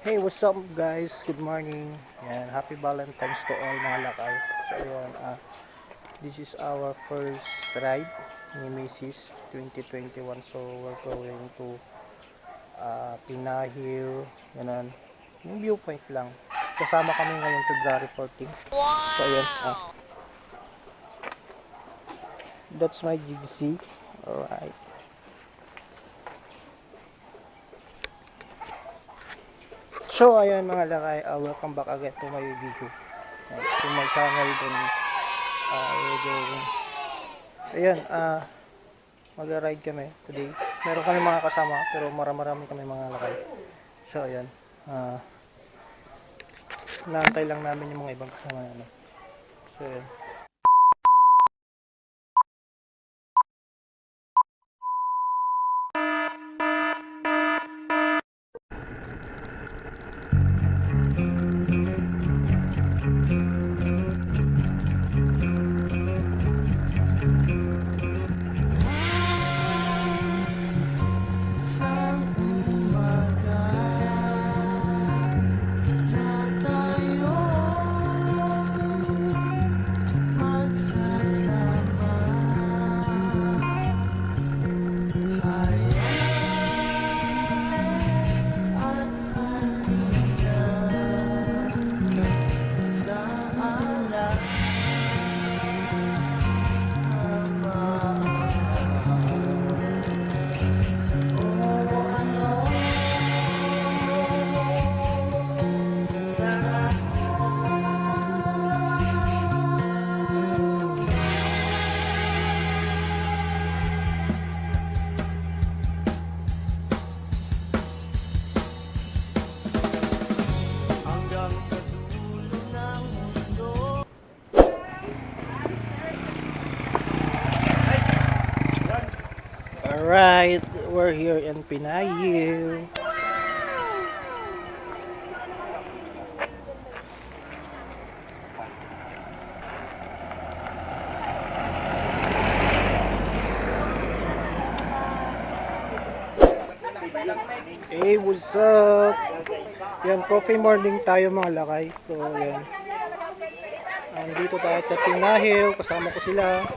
Hey, what's up guys? Good morning. Yan, happy Valentine's to all mga lakay. So ayan, this is our first ride ni Mrs. 2021. So we're going to Pinahil, ganun. Yung viewpoint lang. Kasama kami ngayon February 14. So ayan, that's my GC. Alright. So ayan mga lakay, welcome back again to my video. To my channel din. Ayan, mag-ride kami today. Meron kami mga kasama pero marami kami mga lakay. So ayan, naantay lang namin yung mga ibang kasama namin. So ayan. Alright, we're here in Pinahil. Hey, what's up? Yan, coffee morning tayo mga lakay. So, yan. Andito tayo sa Pinahil. Kasama ko sila.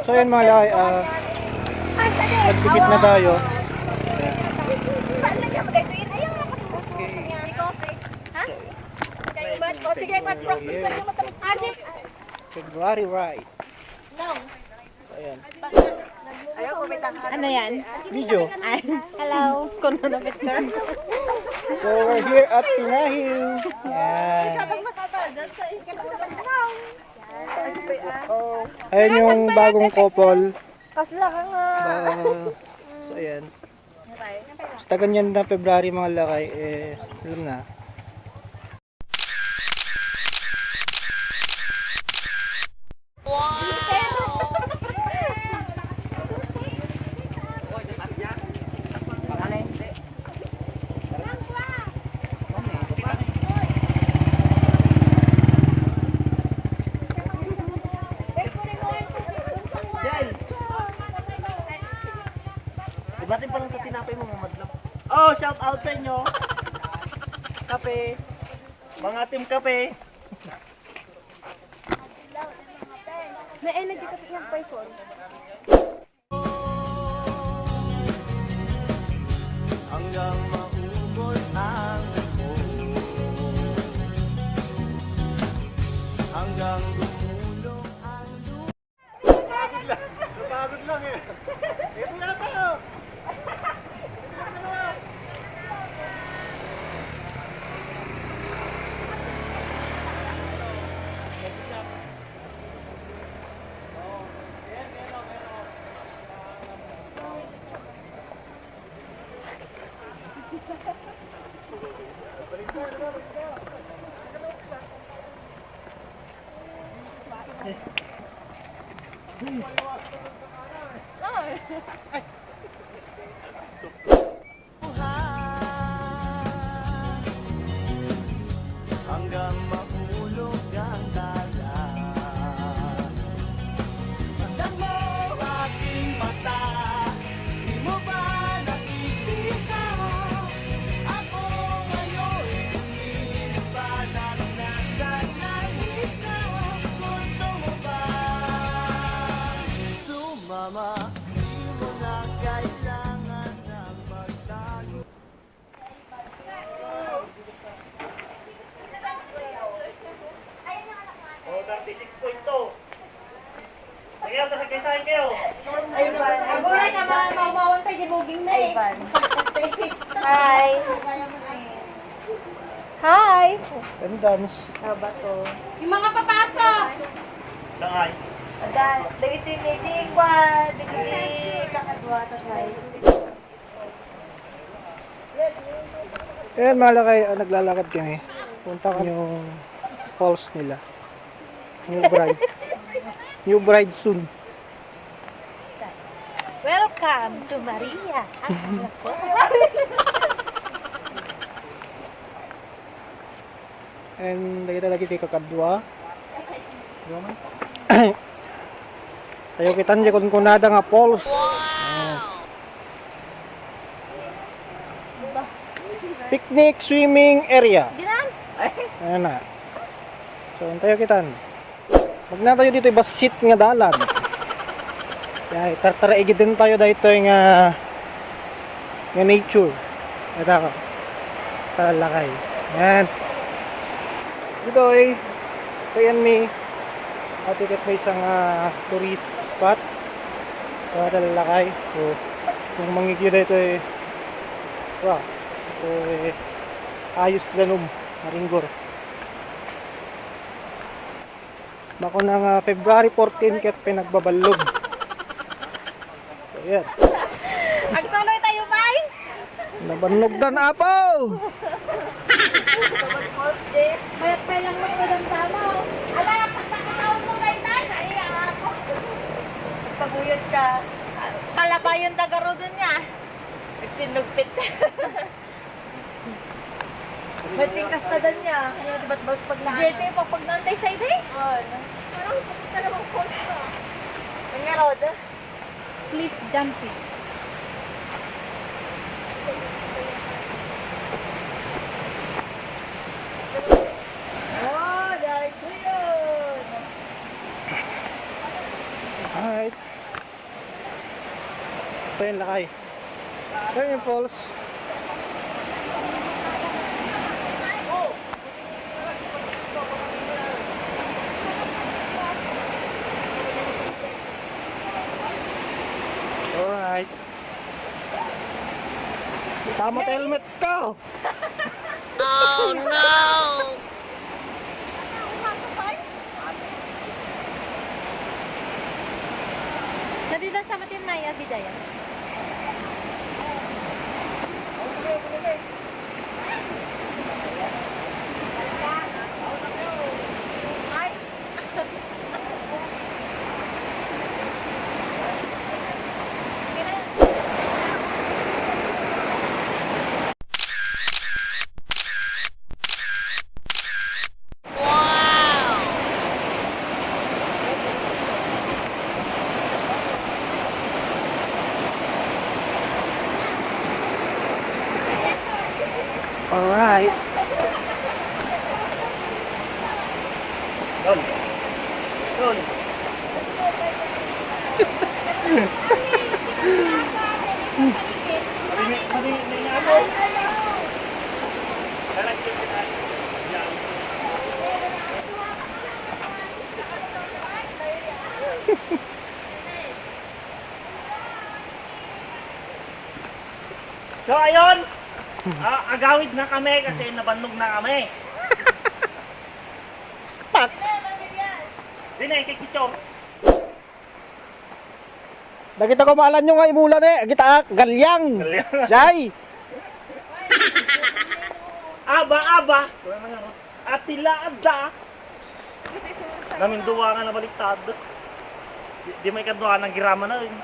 So yan mga lakay, nagpikit na tayo. February ride. Ayan. Ano yan? Video. Hello, Kono Victor. So we're here at Pinahil. Ayan. Ayan yung bagong couple. Kasla ka nga. So ayan. Sa ganyan na February mga lakay, alam na. Batin pa lang sa tinapay mo, mamadlap. Oh, shout out sa inyo. Kape. Mga team kape. May energy kasi yung person. Hanggang maubos ang mo. Hanggang dumulong ang lupa. Napagod lang eh. Ito na tayo. Hanggang mahulog ang dagat. 6.2. Nagyan ka sa kaysahin kayo. Aguray ka ba? Mawawon tayo di buging na eh. Hi. Hi. And dance. Aba to. Yung mga papasok. Langay. Adan, dagiti kwa, dagiti kakadwa tatay. Ayan mga lakay, naglalakad kami. Punta kami yung falls nila. New bride. New bride soon. Welcome to Maria. And lagi kakadwa. Tayo kita niya kung kunada nga falls. Ayan. Picnic swimming area. Ginan? Ayan na. So, tayo kita. Magna tayo dito basit nga dalan. Kaya tartaraigid din tayo dito nga nature. Ito ako. Talakay. Ayan. Dito ay kayan may atikat may isang tourist spot. Ito talakay. So, kung mangigyo dito ay wow. Ito ay ayos ganun. Maringgor. Bako ng February 14 ket pinagbabalog. So, yan. Agtuloy tayo, bay. Nabanog dan apaw! Mayat pa lang magdadamdama. Ala, pagkakataon mo kay tatay. Ako. Paguyod ka. Pala pa yung tagaro dun niya. Nagsinugpit. Bating kastadan niya. Kaya diba't paglaan. JT, pag nantay sa ide? Oo. Parang pupunta namang coast ka. Nangarod? Cliff jumping. Oh, dahil ko yun. Alright. Ito yung lakay. Ito yung falls. Alright. Tama helmet ka! Oh no! Nandito sa matin na yung bidaya. Alright. Doon. Doon. So ayun, agawid na kami kasi nabannog na kami. Spot! Di na, kay Kichong. Nakita ko maalan nyo nga imulan eh. Kita galyang. Jay! Aba. Atila ada. Namin duwa nga na baliktad. Di may kaduha ng girama na rin.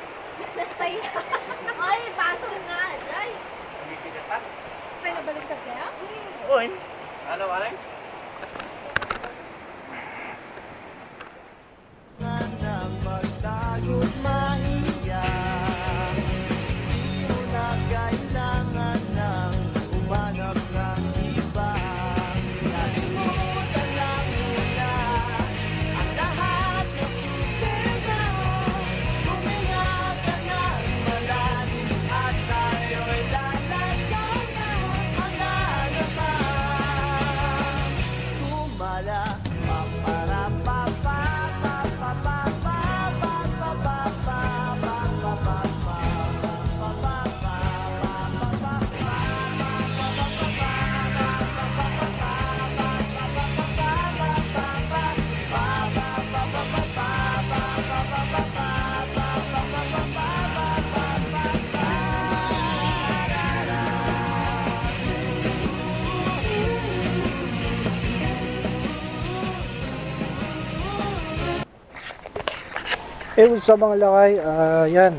Ay, baso nga, Jay. Pinabalik ka kaya? Oy. Ano, Aleng? Sa mga lakay, yan.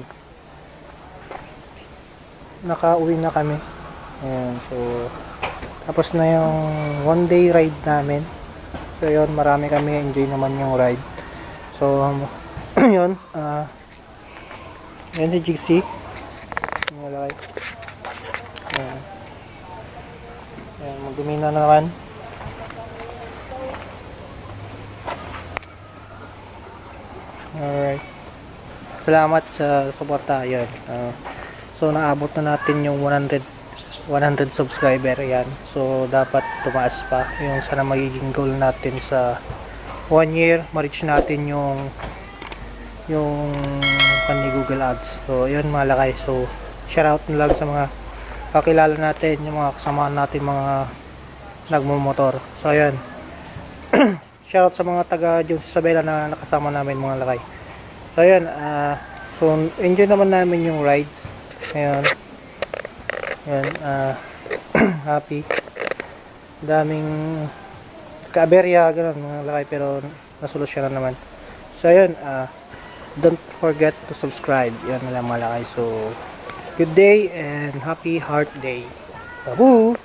Nakauwi na kami. Ayan, so tapos na yung one day ride namin. So yun, marami kami, enjoy naman yung ride. So yun, yan si Jixie. Yung lakay. Ayan. Ayan, magdumi na naman. Alright. Salamat sa suporta. Ayan. So naabot na natin yung 100 subscriber. Ayan. So dapat tumaas pa. Yung sana magiging goal natin sa 1 year. Ma-reach natin yung pani Google Ads. So yun mga lakay. So shoutout na lang sa mga kakilala natin, yung mga kasamahan natin, mga nagmumotor. So ayan. Shoutout sa mga taga Jones Isabela na nakasama namin mga lakay. So ayan, so enjoy naman namin yung rides. Ayan. Ayan, happy. Daming kaaberya, ganun mga lakay, pero nasolusyon na naman. So ayan, don't forget to subscribe. Yan na lang mga lakay. So good day and happy Heart Day. Babu!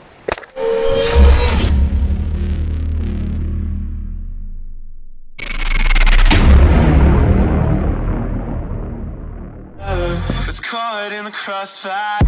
It's caught in the crossfire.